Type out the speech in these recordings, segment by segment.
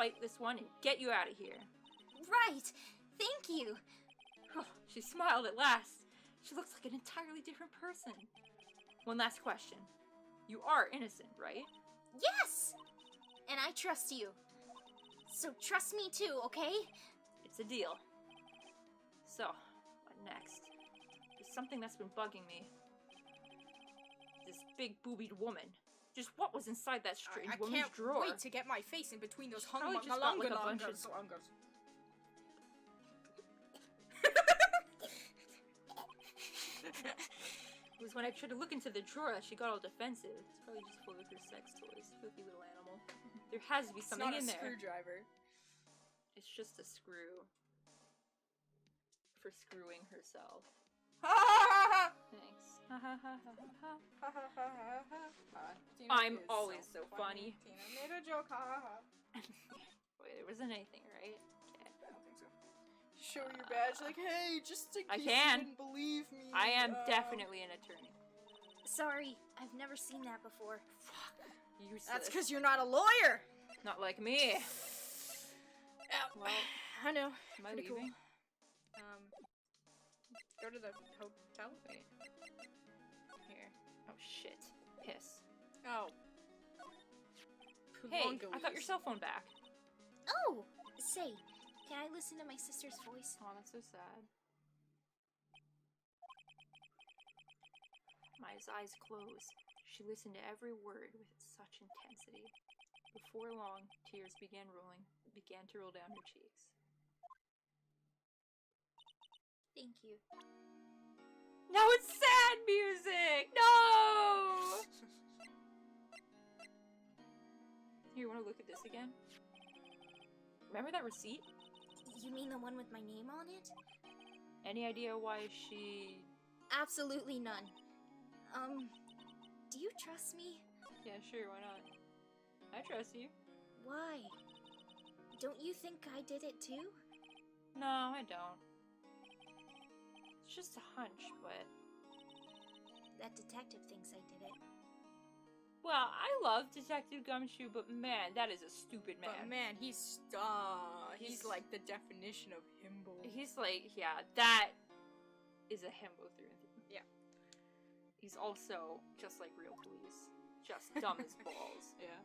light this one and get you out of here. Right! Thank you! She smiled at last. She looks like an entirely different person. One last question. You are innocent, right? Yes! And I trust you. So trust me too, okay? It's a deal. So, what next? There's something that's been bugging me. This big boobied woman. Just what was inside that strange woman's drawer? I can't wait to get my face in between those Probably just got, like, a bunch of... It was when I tried to look into the drawer that she got all defensive. It's probably just full of her sex toys. Filthy little animal. There has to be something in there. It's not a screwdriver. It's just a screw. For screwing herself. Thanks. I'm always so funny. Tina made a joke. Wait, there wasn't anything, right? Okay. I don't think so. Show your badge, like, hey, just in case I can. you didn't believe me. I am definitely an attorney. Sorry, I've never seen that before. Fuck. Useless. That's because you're not a lawyer. Not like me. Well, I know. am I Pretty leaving? Cool. Go to the hotel. Wait. Here. Oh shit. Piss. Oh. Hey, I got your cell phone back. Oh! Say, can I listen to my sister's voice? Oh, that's so sad. Maya's eyes closed. She listened to every word with such intensity. Before long, tears began to roll down her cheeks. Thank you. Now it's sad music! No! Here, wanna look at this again? Remember that receipt? You mean the one with my name on it? Any idea why she... Absolutely none. Do you trust me? Yeah, sure, why not? I trust you. Why? Don't you think I did it too? No, I don't. It's just a hunch, but... That detective thinks I did it. Well, I love Detective Gumshoe, but man, that is a stupid man. But man, he's like the definition of himbo. He's like, yeah, that is a himbo through and through. Yeah. He's also just like real police. Just dumb as balls. Yeah.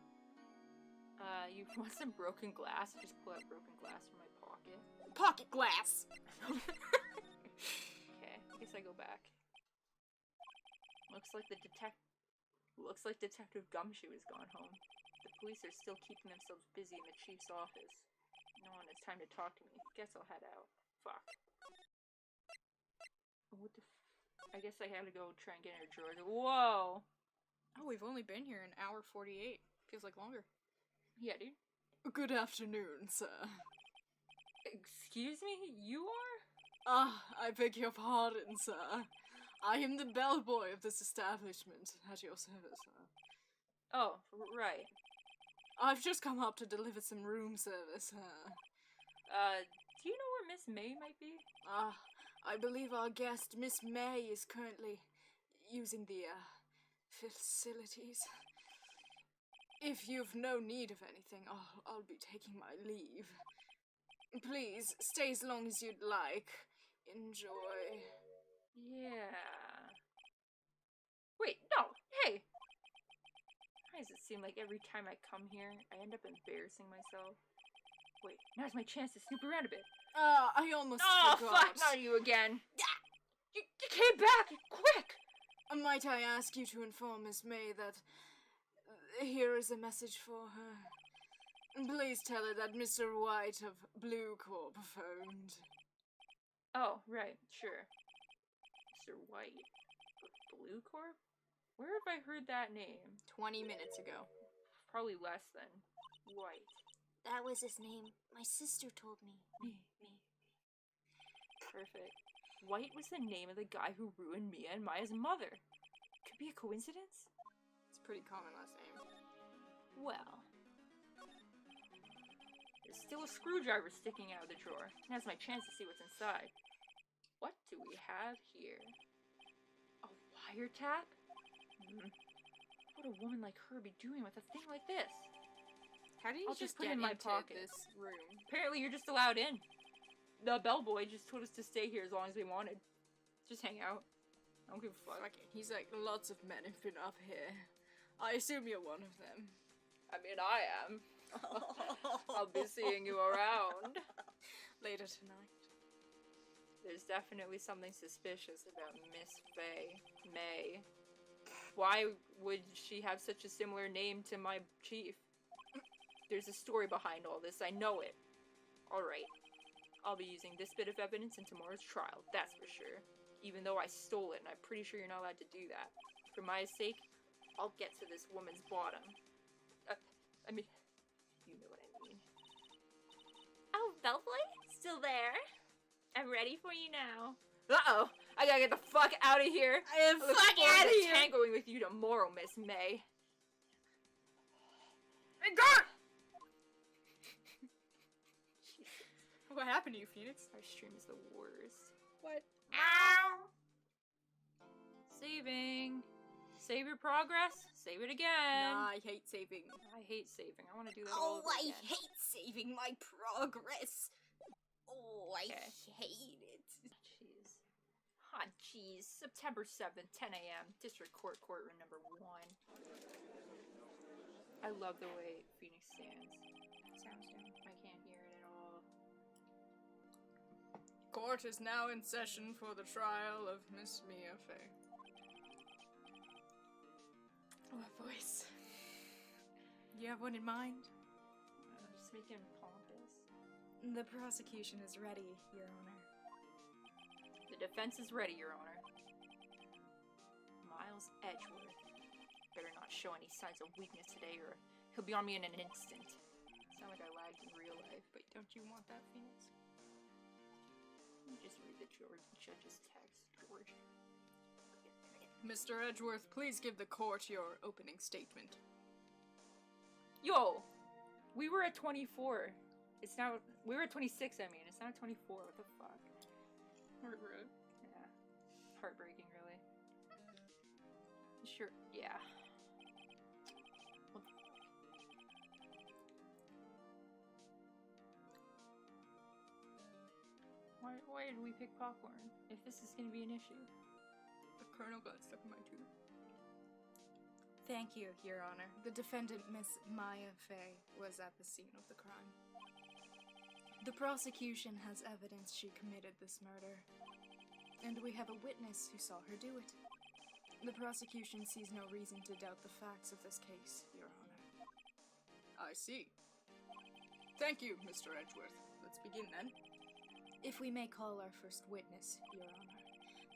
You want some broken glass? Just pull out broken glass from my pocket. Pocket glass! Okay, I guess I go back. Looks like Detective Gumshoe has gone home. The police are still keeping themselves busy in the chief's office. No one has time to talk to me. Guess I'll head out. Fuck. What the I guess I had to go try and get in her drawers. Whoa! Oh, we've only been here an hour 48. Feels like longer. Yeah, dude. Good afternoon, sir. Excuse me? You are? I beg your pardon, sir. I am the bellboy of this establishment, at your service, sir. Oh, right. I've just come up to deliver some room service, sir. Do you know where Miss May might be? I believe our guest, Miss May, is currently using the, facilities. If you've no need of anything, I'll be taking my leave. Please, stay as long as you'd like. Enjoy. Yeah. Wait, no! Hey! Why does it seem like every time I come here, I end up embarrassing myself? Wait, now's my chance to snoop around a bit. I almost forgot. Oh, fuck! Not you again! You came back! Quick! Might I ask you to inform Miss May that here is a message for her. Please tell her that Mr. Wright of Blue Corp phoned. Oh, right, sure. Mr. White. Blue Corp? Where have I heard that name? 20 minutes ago. Probably less than. White. That was his name. My sister told me. Me. Perfect. White was the name of the guy who ruined Mia and Maya's mother. Could be a coincidence? It's a pretty common last name. Well. There's still a screwdriver sticking out of the drawer. Now's my chance to see what's inside. What do we have here? A wiretap? What would a woman like her be doing with a thing like this? How do you I'll just put it in my into pocket. this room? Apparently you're just allowed in. The bellboy just told us to stay here as long as we wanted. Just hang out. I don't give a fuck. Okay, he's like, lots of men have been up here. I assume you're one of them. I mean, I am. I'll be seeing you around. Later tonight. There's definitely something suspicious about Miss May. Why would she have such a similar name to my chief? There's a story behind all this, I know it. Alright. I'll be using this bit of evidence in tomorrow's trial, that's for sure. Even though I stole it, and I'm pretty sure you're not allowed to do that. For my sake, I'll get to this woman's bottom. I mean, you know what I mean. Oh, Bellboy? Still there? I'm ready for you now. Uh-oh! I gotta get the fuck out of here! I look Fuck forward outta to here! tangoing with you tomorrow, Miss May. Hey, God! What happened to you, Phoenix? Our stream is the worst. What? Ow! Saving. Save your progress. Save it again. Nah, I hate saving. I hate saving. I want to do that all Oh, over I again. hate saving my progress. Oh, I Okay. hate it. Jeez. Hot jeez. September 7th, 10 a.m. District Court, courtroom number 1. I love the way Phoenix sounds down. I can't hear it at all. Court is now in session for the trial of Miss Mia Fey. What voice? You have one in mind? Just make him pompous. The prosecution is ready, Your Honor. The defense is ready, Your Honor. Miles Edgeworth. Better not show any signs of weakness today or he'll be on me in an instant. Sound like I lagged in real life, but don't you want that, Phoenix? Just read the judge's text, George. Mr. Edgeworth, please give the court your opening statement. Yo! We were at 24. It's now... We were at 26, I mean. It's now 24. What the fuck? Rude. Yeah. Heartbreaking, really. Sure, yeah. What the fuck? Why did we pick popcorn? If this is gonna be an issue. The kernel got stuck in my tooth. Thank you, Your Honor. The defendant, Miss Maya Fey, was at the scene of the crime. The prosecution has evidence she committed this murder, and we have a witness who saw her do it. The prosecution sees no reason to doubt the facts of this case, Your Honor. I see. Thank you, Mr. Edgeworth. Let's begin then. If we may call our first witness, Your Honor.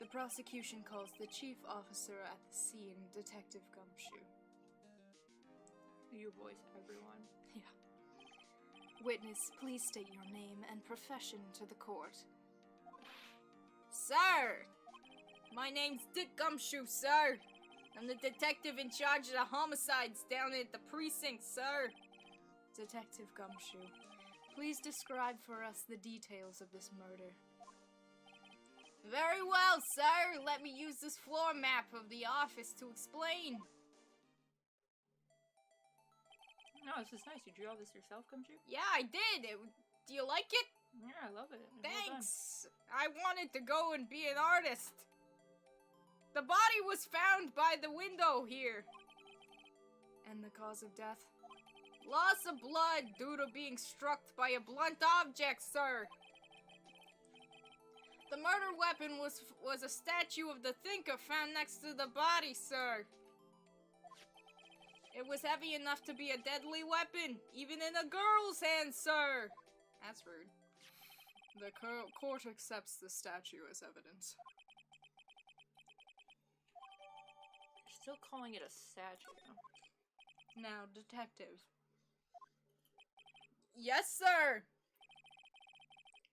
The prosecution calls the chief officer at the scene, Detective Gumshoe. Your voice, everyone. Yeah. Witness, please state your name and profession to the court. Sir! My name's Dick Gumshoe, sir. I'm the detective in charge of the homicides down at the precinct, sir. Detective Gumshoe, please describe for us the details of this murder. Very well, sir. Let me use this floor map of the office to explain. No, this is nice. You drew all this yourself, Gumshoe? Yeah, I did. Do you like it? Yeah, I love it. Well done. Thanks. I wanted to go and be an artist. The body was found by the window here. And the cause of death? Loss of blood due to being struck by a blunt object, sir. The murder weapon was a statue of the thinker found next to the body, sir. It was heavy enough to be a deadly weapon, even in a girl's hand, sir. That's rude. The court accepts the statue as evidence. You're still calling it a statue. Now, detective. Yes, sir!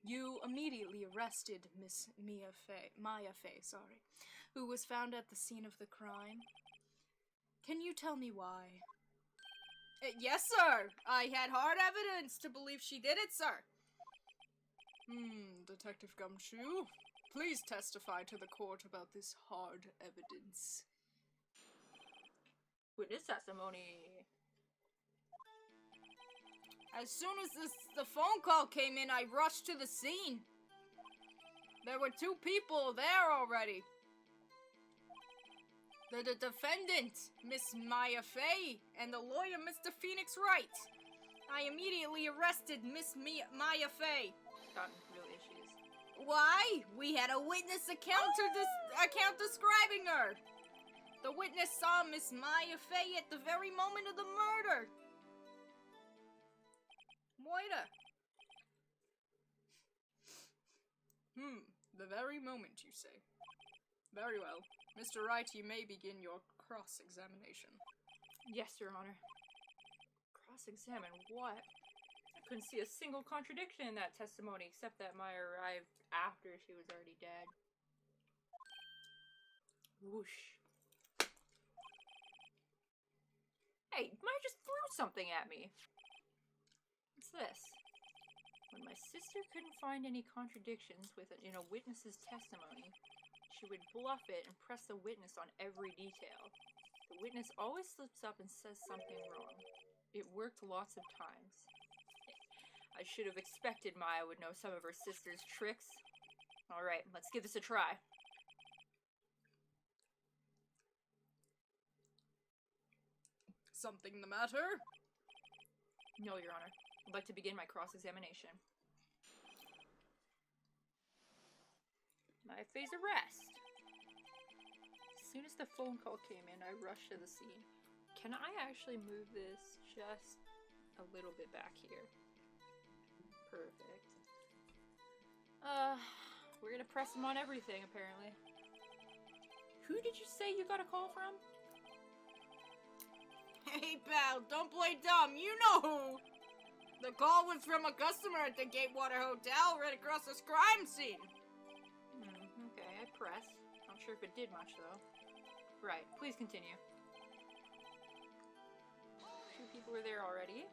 You immediately arrested Miss Maya Fey, who was found at the scene of the crime. Can you tell me why? Yes, sir! I had hard evidence to believe she did it, sir. Detective Gumshoe, please testify to the court about this hard evidence. Witness testimony. As soon as the phone call came in, I rushed to the scene. There were 2 people there already. The defendant, Miss Maya Fey, and the lawyer, Mr. Phoenix Wright. I immediately arrested Miss Maya Fey. Got real issues. Why? We had a witness account describing her. The witness saw Miss Maya Fey at the very moment of the murder. Moira. The very moment, you say. Very well. Mr. Wright, you may begin your cross-examination. Yes, Your Honor. Cross-examine what? I couldn't see a single contradiction in that testimony, except that Maya arrived after she was already dead. Whoosh. Hey, Maya just threw something at me. What's this? When my sister couldn't find any contradictions in a witness's testimony, she would bluff it and press the witness on every detail. The witness always slips up and says something wrong. It worked lots of times. I should have expected Maya would know some of her sister's tricks. Alright, let's give this a try. Something the matter? No, Your Honor. I'd like to begin my cross-examination. Maya Fey's arrest. As soon as the phone call came in, I rushed to the scene. Can I actually move this just a little bit back here? Perfect. We're gonna press him on everything, apparently. Who did you say you got a call from? Hey, pal, don't play dumb. You know who. The call was from a customer at the Gatewater Hotel right across this crime scene. Okay, I pressed. Not sure if it did much, though. Right, please continue. 2 people were there already.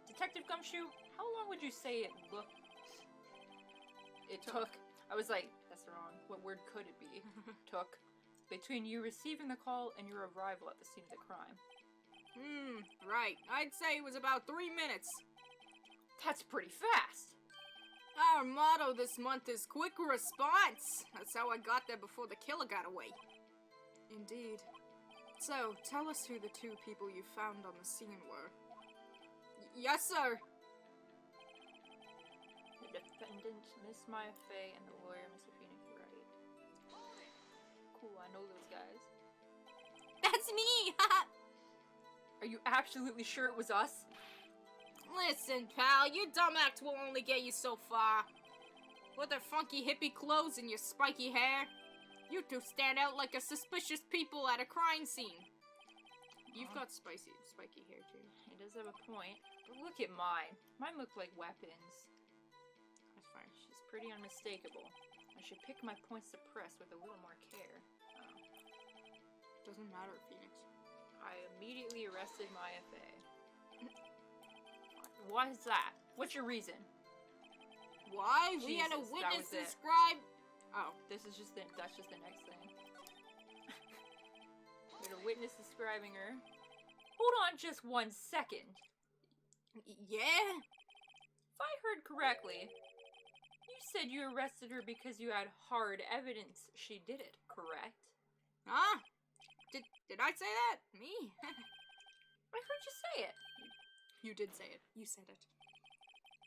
Detective Gumshoe, how long would you say it took? I was like, that's wrong. What word could it be? Took. Between you receiving the call and your arrival at the scene of the crime. Right. I'd say it was about 3 minutes. That's pretty fast. Our motto this month is quick response. That's how I got there before the killer got away. Indeed. So, tell us who the 2 people you found on the scene were. Yes, sir. The defendant, Miss Maya Fey, and the lawyer, Mr. Phoenix Wright. Cool, I know those guys. That's me! Are you absolutely sure it was us? Listen, pal, your dumb act will only get you so far. With their funky hippie clothes and your spiky hair, you 2 stand out like a suspicious people at a crime scene. You've got spiky hair, too. He does have a point. But look at mine. Mine look like weapons. That's fine. She's pretty unmistakable. I should pick my points to press with a little more care. Doesn't matter, Phoenix. I immediately arrested Maya Fey. Why is that? What's your reason? Why? We had a Jesus, witness that was it. describe... Oh. That's just the next thing. We had a witness describing her. Hold on just 1 second. Yeah? If I heard correctly, you said you arrested her because you had hard evidence she did it, correct? Huh? Did I say that? Me? I heard you say it. You did say it. You said it.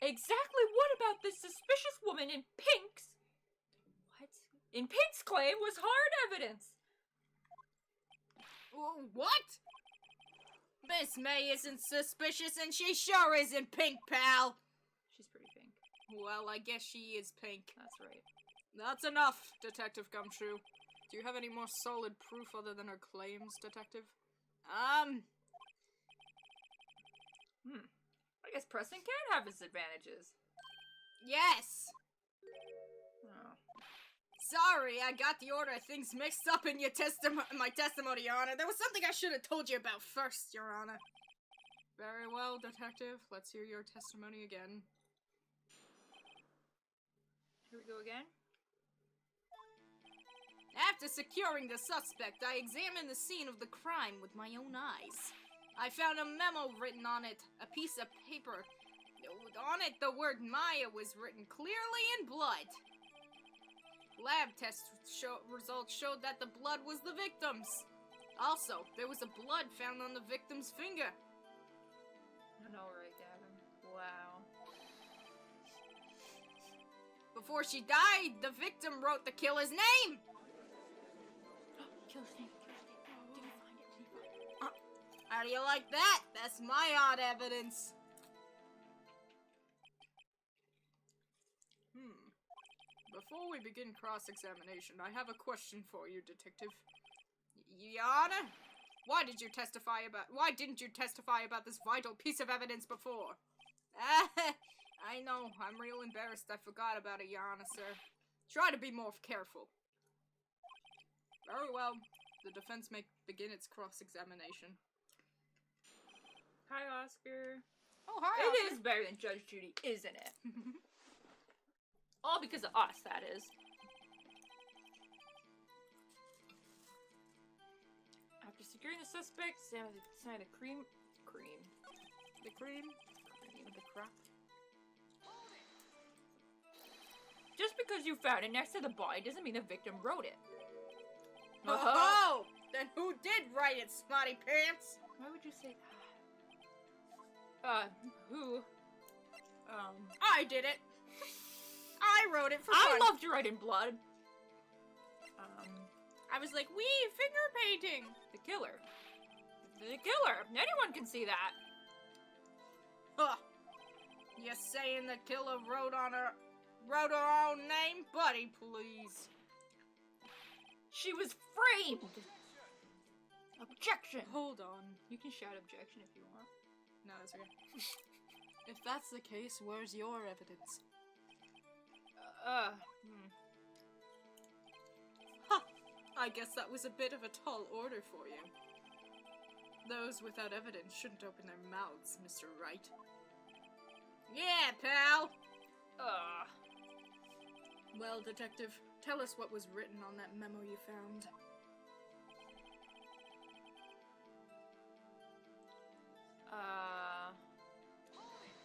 Exactly what about this suspicious woman in Pink's? What? In Pink's claim was hard evidence. What? Miss May isn't suspicious and she sure isn't pink, pal. She's pretty pink. Well, I guess she is pink. That's right. That's enough, Detective Gumshoe. Do you have any more solid proof other than her claims, Detective? I guess Preston can have his advantages. Yes! Oh. Sorry, I got the order of things mixed up in your my testimony, Your Honor. There was something I should have told you about first, Your Honor. Very well, Detective. Let's hear your testimony again. Here we go again. After securing the suspect, I examined the scene of the crime with my own eyes. I found a memo written on it, a piece of paper On it, the word Maya was written clearly in blood. Lab test results showed that the blood was the victim's. Also, there was a blood found on the victim's finger. I know, right, Gavin? Wow. Before she died, the victim wrote the killer's name. Killer's name. Did you find it? How do you like that? That's my odd evidence. Before we begin cross-examination, I have a question for you, Detective. Your Honor, why didn't you testify about this vital piece of evidence before? I know, I'm real embarrassed I forgot about it, Your Honor, sir. Try to be more careful. Very well. The defense may begin its cross-examination. Hi, Oscar. Oh, hi, It Oscar. is better than Judge Judy, isn't it? All because of us, that is. After securing the suspect, sign the cream. The crap. Just because you found it next to the body doesn't mean the victim wrote it. Oh! Then who did write it, Snotty Pants? Why would you say that? Who? I did it. I wrote it for fun. I love to write in blood. I was like, wee, finger painting. The killer. The killer. Anyone can see that. Huh. You saying the killer wrote her own name? Buddy, please. She was framed. Objection. Hold on. You can shout objection if you want. No, that's okay. If that's the case, where's your evidence? Huh. I guess that was a bit of a tall order for you. Those without evidence shouldn't open their mouths, Mr. Wright. Yeah, pal! Well, Detective, tell us what was written on that memo you found.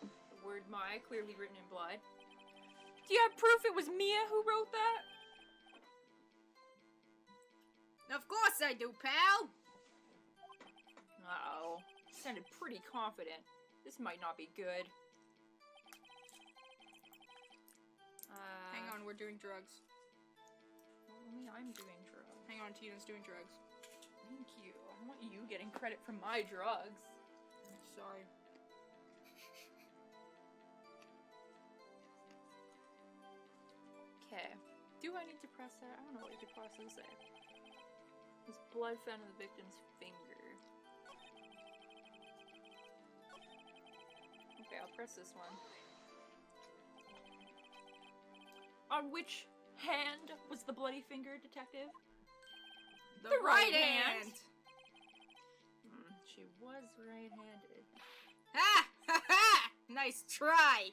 The word Maya clearly written in blood. Do you have proof it was Mia who wrote that? Of course I do, pal! Uh-oh. You sounded pretty confident. This might not be good. Hang on, we're doing drugs. Only I'm doing drugs. Hang on, Tina's doing drugs. Thank you. I want you getting credit for my drugs. Sorry. Okay. Do I need to press that? I don't know what you could possibly say. There's blood found on the victim's finger. Okay, I'll press this one. On which hand was the bloody finger, Detective? The right hand! She was right-handed. Ha! Ha ha! Nice try!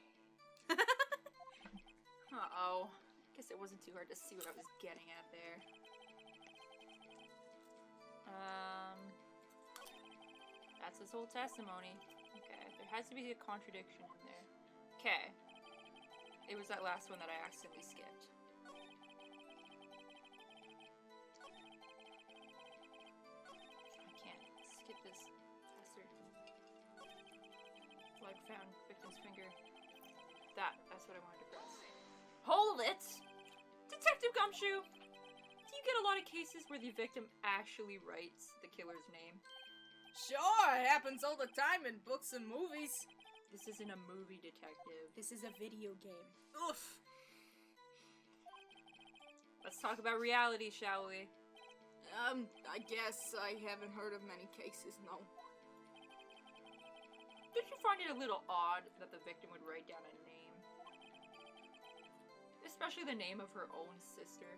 Uh-oh. Guess it wasn't too hard to see what I was getting at there. That's his whole testimony. Okay, there has to be a contradiction in there. Okay. It was that last one that I accidentally skipped. I can't skip this faster. Blood found victim's finger. That's what I wanted to press. Hold it! Detective Gumshoe! Do you get a lot of cases where the victim actually writes the killer's name? Sure, it happens all the time in books and movies. This isn't a movie, Detective. This is a video game. Oof. Let's talk about reality, shall we? I guess I haven't heard of many cases, no. Did you find it a little odd that the victim would write down a name? Especially the name of her own sister.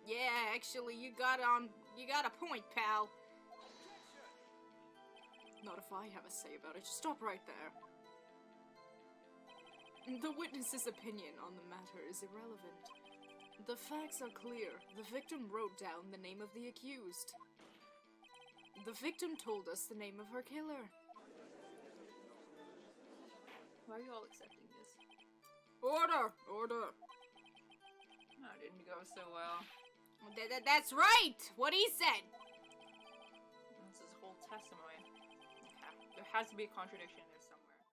Yeah, actually, you got a point, pal. Not if I have a say about it. Just stop right there. The witness's opinion on the matter is irrelevant. The facts are clear. The victim wrote down the name of the accused. The victim told us the name of her killer. Why are you all accepting this? Order! Order! Oh, it didn't go so well. That's right! What he said! This is whole testimony. Okay. There has to be a contradiction in there somewhere.